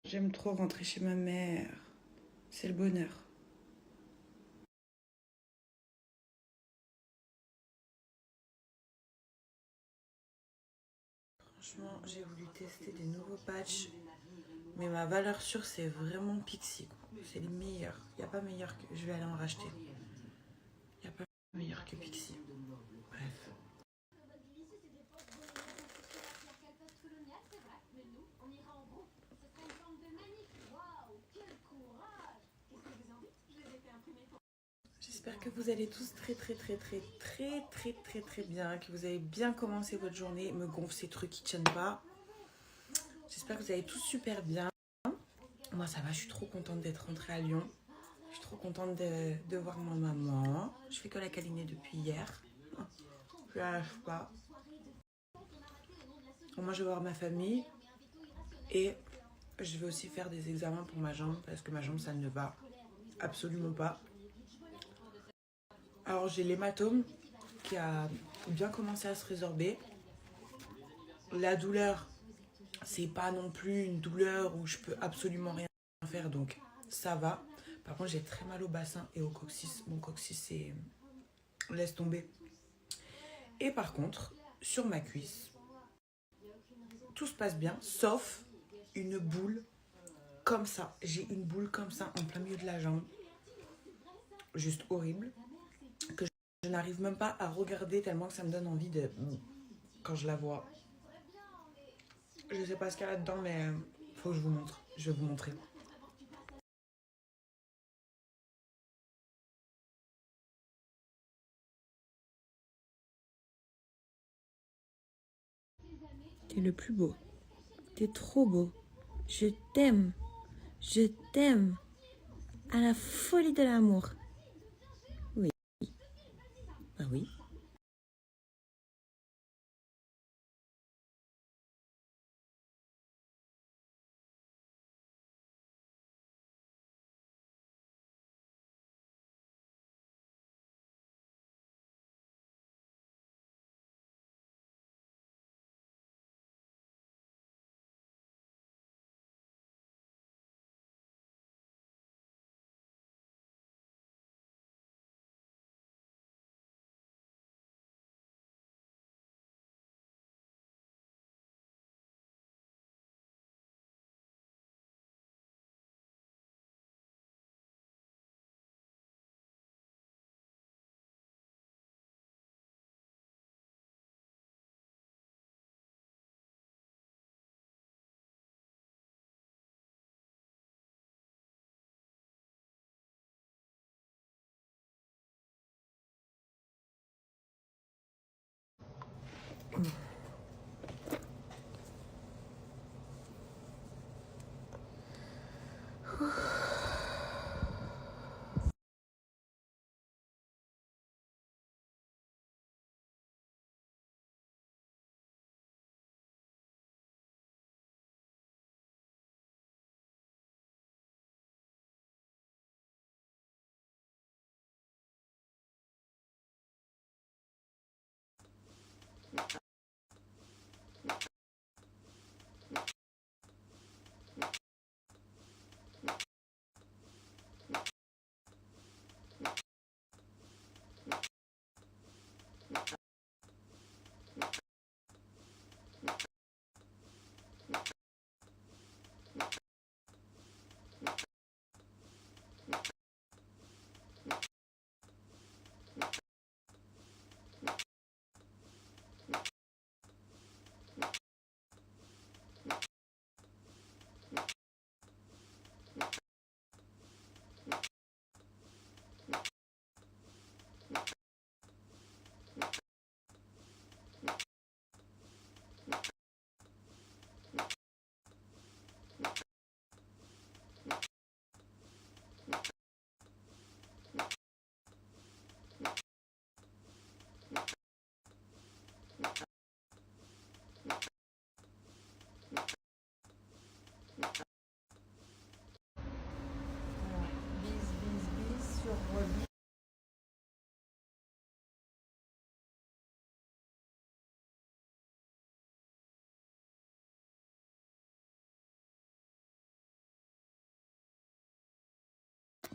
J'aime trop rentrer chez ma mère. C'est le bonheur. Franchement, j'ai voulu tester des nouveaux patchs. Mais ma valeur sûre, c'est vraiment Pixie. C'est les meilleurs. Il n'y a pas meilleur que... Je vais aller en racheter. Il n'y a pas meilleur que Pixie. Bref. J'espère que vous allez tous très bien, que vous avez bien commencé votre journée. Me gonfle ces trucs qui tiennent pas. J'espère que vous allez tous super bien. Moi ça va, je suis trop contente d'être rentrée à Lyon. Je suis trop contente de voir ma maman. Je fais que la câliner depuis hier. Je la lâche pas. Moi je vais voir ma famille. Et je vais aussi faire des examens pour ma jambe parce que ma jambe ça ne va absolument pas. Alors j'ai l'hématome qui a bien commencé à se résorber. La douleur, c'est pas non plus une douleur où je peux absolument rien faire, donc ça va. Par contre, j'ai très mal au bassin et au coccyx. Mon coccyx, c'est... laisse tomber. Et par contre, sur ma cuisse, tout se passe bien, sauf une boule comme ça. J'ai une boule comme ça en plein milieu de la jambe. Juste horrible. Que je n'arrive même pas à regarder tellement que ça me donne envie de... Quand je la vois. Je sais pas ce qu'il y a là-dedans, mais faut que je vous montre. Je vais vous montrer. T'es le plus beau. T'es trop beau. Je t'aime. Je t'aime. À la folie de l'amour. Oui. Bah oui.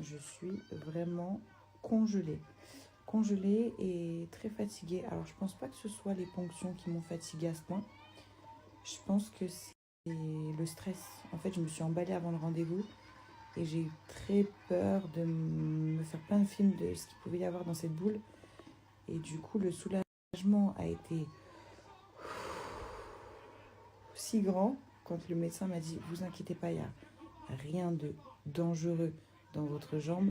je suis vraiment congelée. Congelée et très fatiguée. Alors, je pense pas que ce soit les ponctions qui m'ont fatiguée à ce point. Je pense que c'est le stress. En fait, je me suis emballée avant le rendez-vous et j'ai eu très peur de me faire plein de films de ce qu'il pouvait y avoir dans cette boule. Et du coup, le soulagement a été si grand quand le médecin m'a dit « Vous inquiétez pas, il n'y a rien de dangereux dans votre jambe »,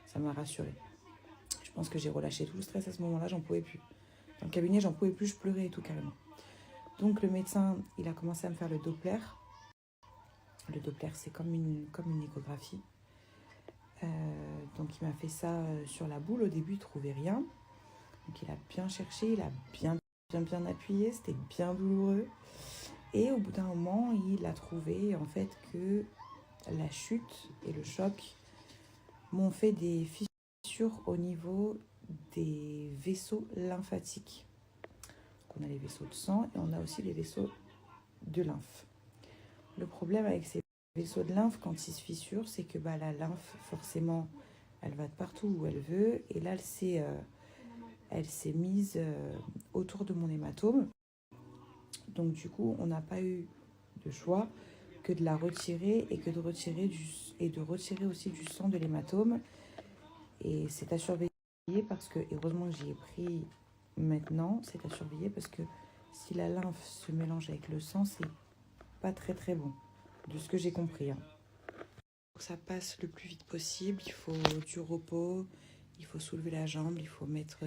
ça m'a rassurée. Je pense que j'ai relâché tout le stress à ce moment-là, j'en pouvais plus. Dans le cabinet, j'en pouvais plus, je pleurais et tout carrément. Donc le médecin, il a commencé à me faire le Doppler. Le Doppler, c'est comme une échographie. Donc il m'a fait ça sur la boule. Au début, il ne trouvait rien. Donc il a bien cherché, il a bien appuyé, c'était bien douloureux. Et au bout d'un moment, il a trouvé en fait que la chute et le choc m'ont fait des fissures au niveau des vaisseaux lymphatiques. Donc on a les vaisseaux de sang et on a aussi les vaisseaux de lymphe. Le problème avec ces vaisseaux de lymphe, quand ils se fissurent, c'est que la lymphe, forcément, elle va de partout où elle veut. Et là, elle s'est mise autour de mon hématome. Donc du coup, on n'a pas eu de choix que de la retirer et de retirer aussi du sang de l'hématome. Et c'est à surveiller parce que, heureusement que j'y ai pris maintenant, c'est à surveiller parce que si la lymphe se mélange avec le sang, c'est pas très très bon, de ce que j'ai compris. Pour que ça passe le plus vite possible, il faut du repos, il faut soulever la jambe, il faut mettre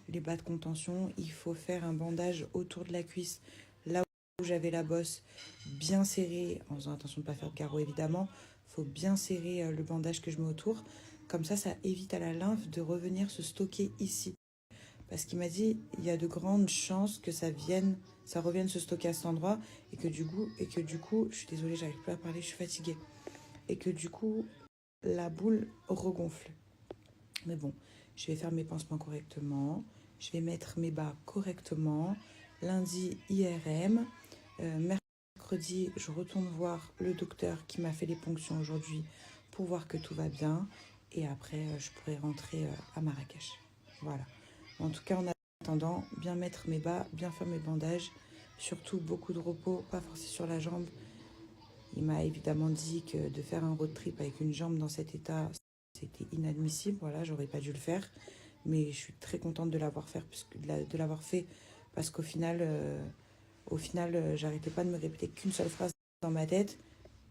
les bas de contention, il faut faire un bandage autour de la cuisse, là où j'avais la bosse, bien serré, en faisant attention de ne pas faire de carreau évidemment, il faut bien serrer le bandage que je mets autour, comme ça évite à la lymphe de revenir se stocker ici. Parce qu'il m'a dit, il y a de grandes chances que ça revienne se stocker à cet endroit, et que du coup, je suis désolée, j'arrive plus à parler, je suis fatiguée, et que du coup, la boule regonfle. Mais bon, je vais faire mes pansements correctement, je vais mettre mes bas correctement. Lundi, IRM. Mercredi, je retourne voir le docteur qui m'a fait les ponctions aujourd'hui pour voir que tout va bien. Et après, je pourrai rentrer à Marrakech. Voilà. En tout cas, en attendant, bien mettre mes bas, bien faire mes bandages. Surtout beaucoup de repos, pas forcer sur la jambe. Il m'a évidemment dit que de faire un road trip avec une jambe dans cet état, c'était inadmissible. Voilà, j'aurais pas dû le faire. Mais je suis très contente de l'avoir fait parce qu'au final, j'arrêtais pas de me répéter qu'une seule phrase dans ma tête.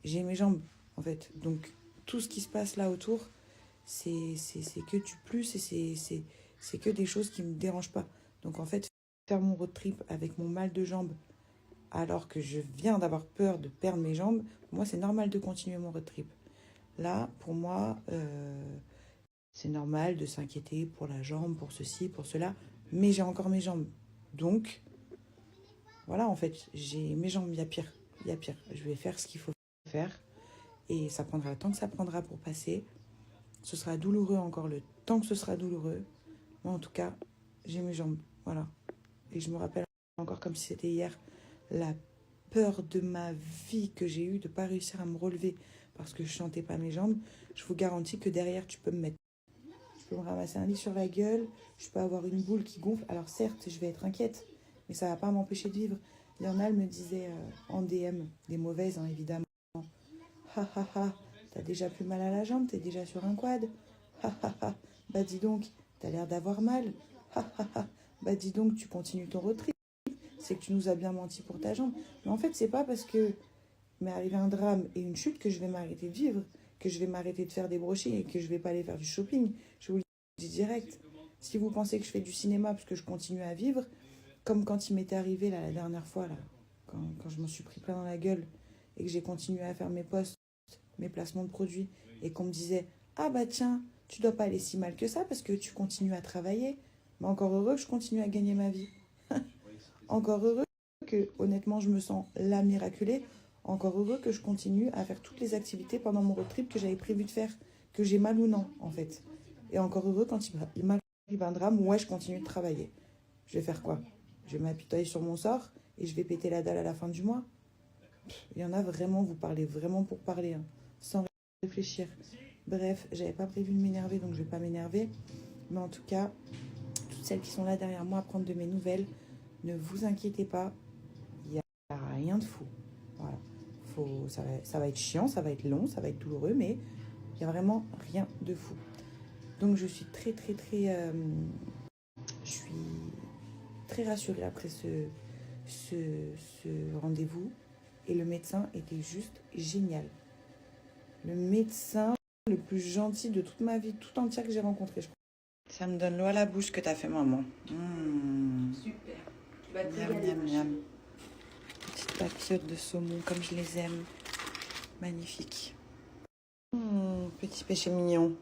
J'ai mes jambes, en fait. Donc, tout ce qui se passe là autour, c'est que du plus et c'est que des choses qui me dérangent pas. Donc, en fait, faire mon road trip avec mon mal de jambes alors que je viens d'avoir peur de perdre mes jambes, pour moi, c'est normal de continuer mon road trip. Là, pour moi, c'est normal de s'inquiéter pour la jambe, pour ceci, pour cela, mais j'ai encore mes jambes. Donc, voilà, en fait, j'ai mes jambes, il y a pire. Je vais faire ce qu'il faut faire et ça prendra le temps que ça prendra pour passer. Ce sera douloureux encore le temps que ce sera douloureux. Mais en tout cas, j'ai mes jambes, voilà. Et je me rappelle encore comme si c'était hier, la peur de ma vie que j'ai eue de ne pas réussir à me relever parce que je ne sentais pas mes jambes. Je vous garantis que derrière, tu peux me ramasser un lit sur la gueule, je peux avoir une boule qui gonfle. Alors certes, je vais être inquiète, mais ça ne va pas m'empêcher de vivre. Il y en a, elle me disait en DM, des mauvaises évidemment. Ha ha ha, t'as déjà plus mal à la jambe, t'es déjà sur un quad. Ha ha ha, bah dis donc, t'as l'air d'avoir mal. Ha ha ha, bah dis donc, tu continues ton road trip. C'est que tu nous as bien menti pour ta jambe. Mais en fait, c'est pas parce que m'est arrivé un drame et une chute que je vais m'arrêter de vivre, que je vais m'arrêter de faire des brochets et que je vais pas aller faire du shopping. Je vous le dis direct. Si vous pensez que je fais du cinéma parce que je continue à vivre, comme quand il m'était arrivé la dernière fois, quand je m'en suis pris plein dans la gueule et que j'ai continué à faire mes posts, mes placements de produits et qu'on me disait « Ah bah tiens, tu dois pas aller si mal que ça parce que tu continues à travailler. » Mais encore heureux que je continue à gagner ma vie. Encore heureux que, honnêtement, je me sens là miraculée. Encore heureux que je continue à faire toutes les activités pendant mon road trip que j'avais prévu de faire, que j'ai mal ou non, en fait. Et encore heureux quand il m'arrive un drame, ouais, je continue de travailler. Je vais faire quoi? Je vais m'apitoyer sur mon sort et je vais péter la dalle à la fin du mois. Il y en a vraiment, vous parlez vraiment pour parler, hein, sans réfléchir. Bref, j'avais pas prévu de m'énerver, donc je vais pas m'énerver. Mais en tout cas, toutes celles qui sont là derrière moi à prendre de mes nouvelles, ne vous inquiétez pas, il n'y a rien de fou. Voilà. Ça va être chiant, ça va être long, ça va être douloureux, mais il n'y a vraiment rien de fou. Donc je suis je suis très rassurée après ce rendez-vous. Et le médecin était juste génial. Le médecin le plus gentil de toute ma vie, tout entière que j'ai rencontré, je crois. Ça me donne l'eau à la bouche que t'as fait, maman. Super. Tu vas te Miam, régaler, miam, ma miam. chérie. Petites papillotes de saumon, comme je les aime. Magnifique. Petit péché mignon.